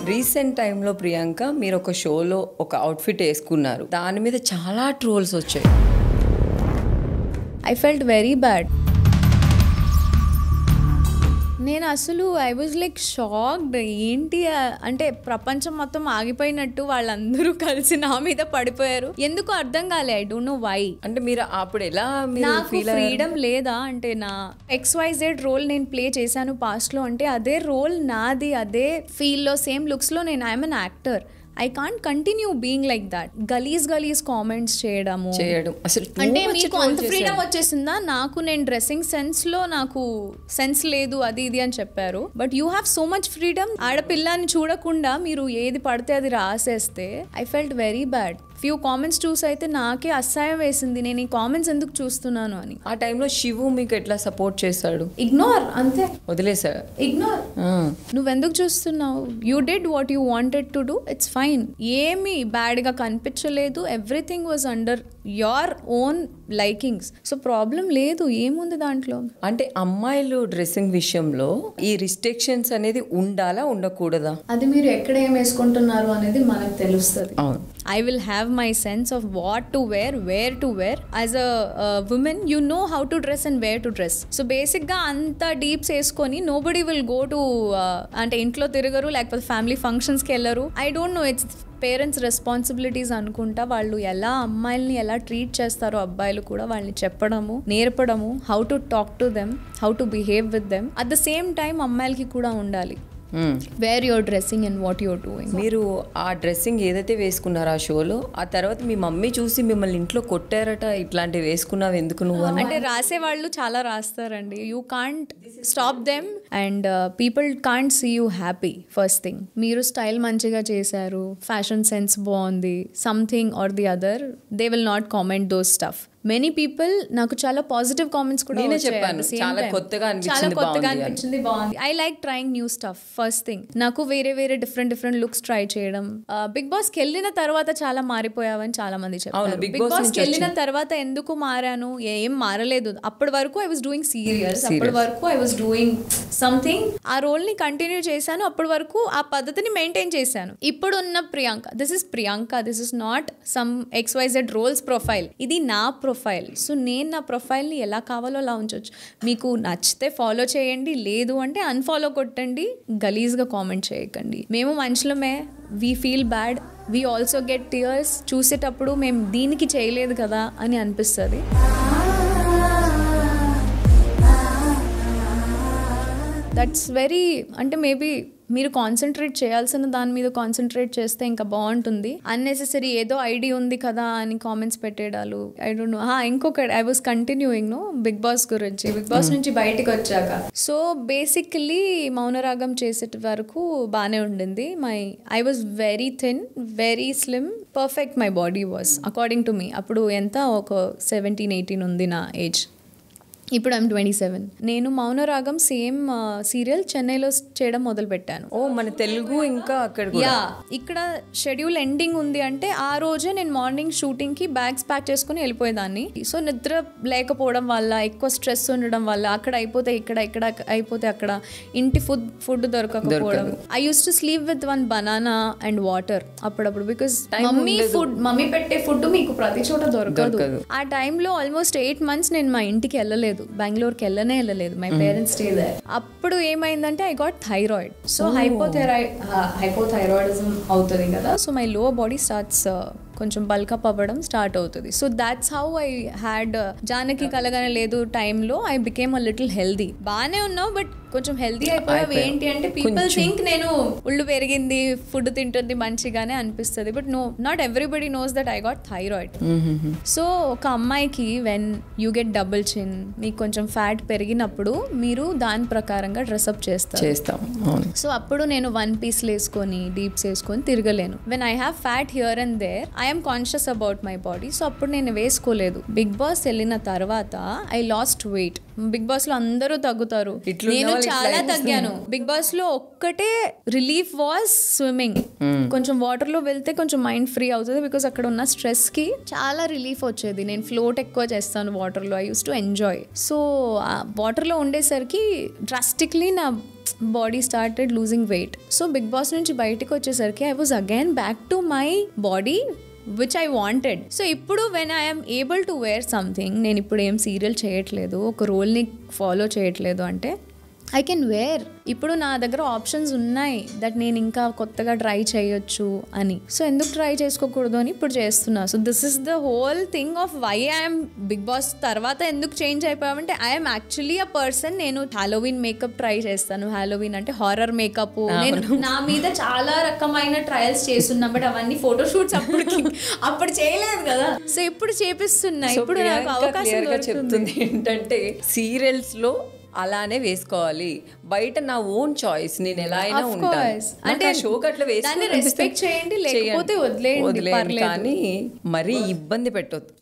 Recent టైంలో ప్రియాంక మీరు ఒక షోలో ఒక అవుట్ఫిట్ వేసుకున్నారు, దాని మీద చాలా ట్రోల్స్ వచ్చాయి. I felt very bad. నేను అసలు ఐ వాజ్ లైక్ షాక్డ్. ఏంటి అంటే ప్రపంచం మొత్తం ఆగిపోయినట్టు వాళ్ళందరూ కలిసి నా మీద పడిపోయారు. ఎందుకు అర్థం కాలే. I don't know why. అంటే మీరు అప్పుడు ఎలా నాకు ఫ్రీడమ్ లేదా అంటే నా XYZ రోల్ నేను ప్లే చేశాను పాస్ట్ లో, అంటే అదే రోల్ నాది, అదే ఫీల్ లో సేమ్ లుక్స్ లో నేను I'm an actor. I can't continue being like that. గలీజ్ కామెంట్స్ చేయడం అసలు అంటే మీకు అంత ఫ్రీడమ్ వచ్చేసిందా? నాకు నేను డ్రెస్సింగ్ సెన్స్ లో నాకు సెన్స్ లేదు అది ఇది అని చెప్పారు. But you have so much freedom. ఆడపిల్లని చూడకుండా మీరు ఏది పడితే అది రాసేస్తే I felt very bad. Few comments చూసి అయితే నాకే అసహ్యం వేసింది, నేను ఈ కామెంట్స్ ఎందుకు చూస్తున్నాను అని. ఆ టైంలో శివు మీకు ఎట్లా సపోర్ట్ చేశాడు? ఇగ్నోర్, అంతే, వదిలేసాడు. ఇగ్నోర్. నువ్వెందుకు చూస్తున్నావు? You did what you wanted to do, it's fine. ఏమీ బ్యాడ్ గా కనిపించలేదు. Everything was under your own likings. So problem లేదు, ఏముంది దాంట్లో. అంటే అమ్మాయిలు డ్రెస్సింగ్ విషయంలో ఈ రిస్ట్రిక్షన్స్ అనేది ఉండాలా ఉండకూడదా? అది మీరు ఎక్కడ ఏం వేసుకుంటున్నారు అనేది మనకు తెలుస్తుంది. అవును. I will have my sense of what to wear, where to wear. As a woman, you know how to dress and where to dress. So basic ga anta deeps esకొని nobody will go to ante intlo తిరగరు, లేకపోతే family functions కి వెళ్ళరు. I don't know, it's parents responsibilities అనుకుంటా. వాళ్ళు ఎలా అమ్మాయిల్ని ఎలా treat చేస్తారో అబ్బాయిలు కూడా వాళ్ళని చెప్పడము, నేర్పడము, how to talk to them, how to behave with them. At the same time అమ్మాయిలకి కూడా ఉండాలి wear your dressing and what your doing. మీరు ఆ డ్రెస్సింగ్ ఏదైతే వేసుకున్నారో ఆ షోలో, ఆ తర్వాత మీ మమ్మీ చూసి మిమ్మల్ని ఇంట్లో కొట్టారట, ఇట్లాంటివి వేసుకున్నావు ఎందుకు నువ్వు అని. అంటే రాసే వాళ్ళు చాలా రాస్తారండి. You can't stop them and people can't see you happy. First thing, మీరు స్టైల్ మంచిగా చేశారు, ఫ్యాషన్ సెన్స్ బాగుంది, something or the other, they will not comment those stuff. Many people నాకు చాలా పాజిటివ్ కామెంట్స్ కూడా చెప్పాను, చాలా కొత్తగా అనిపించింది, బాగుంది. I like trying new stuff. First thing, నాకు వేరే డిఫరెంట్ లుక్స్ ట్రై చేయడం. బిగ్ బాస్ కి వెళ్ళిన తర్వాత చాలా మారిపోయావని చాలా మంది చెప్పారు. బిగ్ బాస్ కి వెళ్ళిన తర్వాత ఎందుకు మారాను? ఏం మారలేదు. అప్పటి వరకు ఐ వాజ్ డూయింగ్ సీరియల్స్, అప్పటి వరకు ఐ వాజ్ డూయింగ్ సంథింగ్. ఆ రోల్ ని కంటిన్యూ చేశాను, అప్పటి వరకు ఆ పద్ధతిని మెయింటైన్ చేశాను. ఇప్పుడు ఉన్న Priyanka, this is not some XYZ roles profile, ఇది నా ప్రొఫైల్. సో నేను నా ప్రొఫైల్ని ఎలా కావాలో అలా ఉంచవచ్చు. మీకు నచ్చితే ఫాలో చేయండి, లేదు అంటే అన్ఫాలో కొట్టండి. గలీజ్గా కామెంట్ చేయకండి. మేము మనుషులమే, we feel bad, we also get tears. చూసేటప్పుడు మేము దీనికి చేయలేదు కదా అని అనిపిస్తుంది. దట్స్ వెరీ, అంటే మేబీ మీరు కాన్సన్ట్రేట్ చేయాల్సిన దాని మీద కాన్సన్ట్రేట్ చేస్తే ఇంకా బాగుంటుంది. అన్నెసెసరీ ఏదో ఐడి ఉంది కదా అని కామెంట్స్ పెట్టేడాలు, ఐ డోంట్ నో. ఇంకొకటి, I was continuing Bigg Boss గురించి. బిగ్ బాస్ నుంచి బయటకు వచ్చాక, సో బేసికలీ మౌనరాగం చేసే వరకు బాగానే ఉండింది. I was very thin, very slim, perfect my body was according to me. అప్పుడు ఎంత, ఒక 17-18 ఉంది నా ఏజ్. ఇప్పుడు ఐమ్ 27. నేను మౌనరాగం సేమ్ సీరియల్ చెన్నైలో చేయడం మొదలు పెట్టాను. మన తెలుగు ఇంకా అక్కడ ఇక్కడ షెడ్యూల్ ఎండింగ్ ఉంది అంటే ఆ రోజే నేను మార్నింగ్ షూటింగ్ కి బ్యాగ్స్ ప్యాక్ చేసుకుని వెళ్ళిపోయేదాన్ని. సో నిద్ర లేకపోవడం వల్ల, ఎక్కువ స్ట్రెస్ ఉండడం వల్ల, అక్కడ అయిపోతే ఇక్కడ అయిపోతే అక్కడ, ఇంటి ఫుడ్ దొరకకపోవడం. I use to sleep with 1 banana and water అప్పుడప్పుడు. బికాస్ మమ్మీ పెట్టే ఫుడ్ మీకు ప్రతి చోట దొరకదు. ఆ టైంలో ఆల్మోస్ట్ 8 months నేను మా ఇంటికి వెళ్ళలేదు, బెంగళూరుకి వెళ్ళలేదు. My parents stay there. అప్పుడు ఏమైందంటే I got thyroid. So hypothyroidism అవుతుంది కదా. So my lower body starts కొంచెం బల్కప్ అవ్వడం స్టార్ట్ అవుతుంది. So that's how I had జానకి కలగానే లేదు టైంలో I became a little healthy. బాగానే ఉన్నావు బట్ కొంచెం హెల్దీ అయిపోయావు. ఏంటి అంటే పీపుల్ థింక్ నేను ఒళ్ళు పెరిగింది, ఫుడ్ తింటుంది మంచిగానే అనిపిస్తుంది. But no, not everybody knows that I got thyroid. So ఒక అమ్మాయికి వెన్ యూ గెట్ డబుల్ చిన్, మీకు కొంచెం ఫ్యాట్ పెరిగినప్పుడు మీరు దాని ప్రకారంగా డ్రెస్అప్ చేస్తాం. సో అప్పుడు నేను 1 piece వేసుకొని డీప్స్ వేసుకొని తిరగలేను. When I have fat here and there, I'm conscious about my body. So అప్పుడు నేను వేసుకోలేదు. బిగ్ బాస్ వెళ్ళిన తర్వాత I lost weight. Bigg Boss లో అందరూ తగ్గుతారు, నేను చాలా తగ్గాను. బిగ్ బాస్ లో ఒక్కటే రిలీఫ్ వాస్ స్విమ్మింగ్. కొంచెం వాటర్ లో వెళ్తే కొంచెం మైండ్ ఫ్రీ అవుతుంది, బికాస్ అక్కడ ఉన్న స్ట్రెస్ కి చాలా రిలీఫ్ వచ్చేది. నేను ఫ్లోట్ ఎక్కువ చేస్తాను వాటర్ లో, I use to enjoy. So water లో ఉండేసరికి డ్రాస్టిక్లీ నా body started losing weight. So Bigg Boss నుంచి బయటకు వచ్చేసరికి I was again back to my body which I wanted. So ఇప్పుడు when I'm able to wear something, నేను ఇప్పుడు ఏం సీరియల్ చేయట్లేదు, ఒక రోల్ని ఫాలో చేయట్లేదు అంటే ఐ కెన్ వేర్. ఇప్పుడు నా దగ్గర ఆప్షన్స్ ఉన్నాయి దట్ నేను ఇంకా కొత్తగా ట్రై చేయొచ్చు అని. సో ఎందుకు ట్రై చేసుకోకూడదు అని ఇప్పుడు చేస్తున్నా. So this is the whole thing of why I'm Bigg Boss తర్వాత ఎందుకు చేంజ్ అయిపోయామంటే ఐఎమ్ యాక్చువల్లీ అ పర్సన్. నేను హాలోవీన్ మేకప్ ట్రై చేస్తాను. హాలోవీన్ అంటే హారర్ మేకప్. నేను నా మీద చాలా రకమైన ట్రయల్స్ చేస్తున్నా, బట్ అవన్నీ ఫోటోషూట్స్ అప్పుడు చేయలేదు కదా. సో ఇప్పుడు చేపిస్తున్నా. ఇప్పుడు నాకు అవకాశం చెప్తుంది ఏంటంటే సీరియల్స్ లో అలానే వేసుకోవాలి, బయట నా ఓన్ చాయిస్, నేను ఎలా అయినా ఉంటాను అంటే షోకి అట్లా వేసుకొని రెస్పెక్ట్ చేయండి, లేకపోతే వదిలేయండి, కానీ మరీ ఇబ్బంది పెట్టొద్దు.